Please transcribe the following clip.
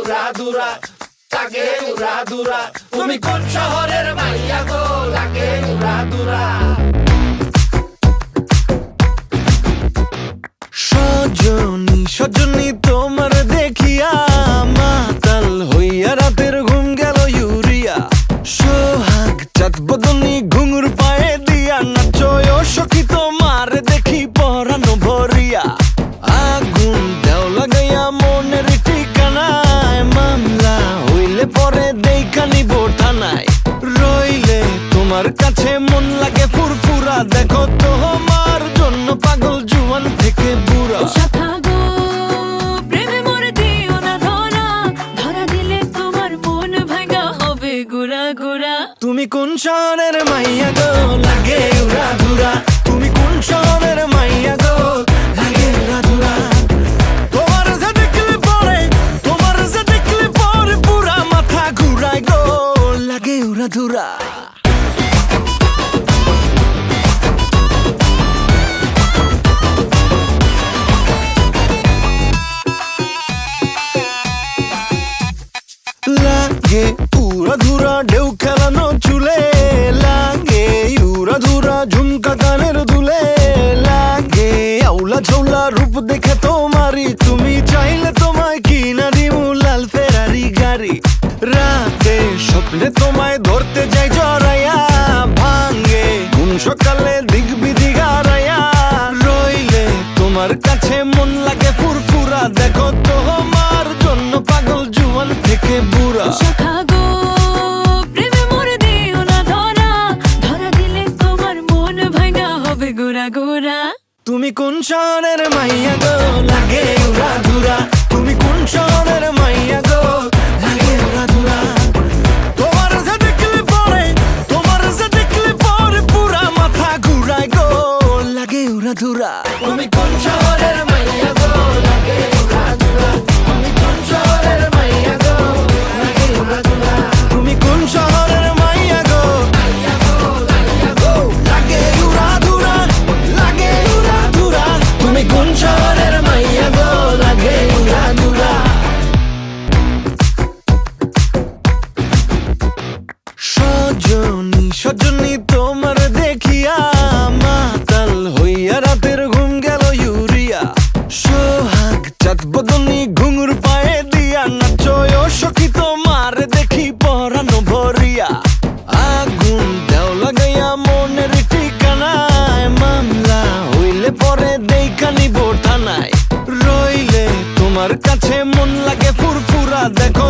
উড়াদুরা, লাগে উড়াদুরা। তুমি কোন শহরের মাইয়া গো, লাগে উড়াদুরা। সজনী সজনী তোমার দেখিয়া মাতাল হইয়া রাতের ঘুম গেল ইউরিয়া। সোহাগ চাঁদ বদনী ঘুঙুর পায়ে দিয়া নাচয় সখী তোমার দেখি পরানো ভরিয়া। আগুন দেও লাগাইয়া মনের ঠিকানায়, মামলা হইলে পরে দেইখা নিব থানায়। রইলে তোমার কাছে মন লাগে ফুরফুরা, দেখো তোমার জন্য পাগল জুয়ান থেকে বুড়া। শাখা গো প্রেমে মরে দিও না ধরা, ধরা দিলে তোমার মন ভাঙা হবে গুড়া গুড়া। তুমি কোন শহরের মাইয়া গো, লাগে উড়াধুরা। তুমি কোন শহরের মাইয়া গো, লাগে উড়াধুরা। তোমার যে দেখলে পরে, তোমার যে দেখলে পরে পুরা মাথা ঘুরায় গো, লাগে উড়াধুরা। লাগে উড়াধুরা ঢেউ খেলানো চুলে, লাগে উড়াধুরা ঝুমকা কানের দুলে, লাগে আউলা ঝৌলা রূপ দেখে তোমারই, তুমি চাইলে তোমায় কিনা দিমু লাল ফেরারি গাড়ি। রাতে স্বপ্নে তোমায় ধরতে যাই জড়াইয়া, ভাঙ্গে ঘুম সকালে দিক বিধি গারাইয়া। রইলে তোমার কাছে মন লাগে ফুরফুরা, দেখো তোমার জন্য পাগল জুয়ান থেকে বুড়া। শাখা গো প্রেমে মরে দিও না ধরা, ধরা দিলে তোমার মন ভাঙা হবে গুড়া গুড়া। তুমি কোন শহরের মাইয়া গো, লাগে উড়াধুরা। তুমি কোন শহরের মাইয়া গো, লাগে উড়াধুরা। তোমার যে দেখলে পরে, তোমার যে দেখলে পরে পুরা মাথা ঘুরায় গো, লাগে উড়াধুরা। তুমি কোন শহরের মাইয়া গো, লাগে উড়াদুরা। তুমি কোন শহরের মাইয়া গো, লাগে উড়াদুরা। তুমি কোন শহরের মাইয়া গো, মাইয়া গো, মাইয়া গো, লাগে উড়াধুরা, লাগে উড়াধুরা। তুমি কোন শহরের মাইয়া গো, লাগে উড়াদুরা। সজনী সজনী তোমার দেখিয়া মাতাল হইয়া রাতের ঘুম গেল ইউরিয়া। সোহাগ চাঁদ বদনী ঘুঙুর পায়ে দিয়া নাচয় সখী তোমার দেখি পরানো ভরিয়া। আগুন দেও লাগাইয়া মনের ঠিকানায়, মামলা হইলে পরে দেইখা নিব থানায়। রইলে তোমার কাছে মন লাগে ফুরফুরা, দেখো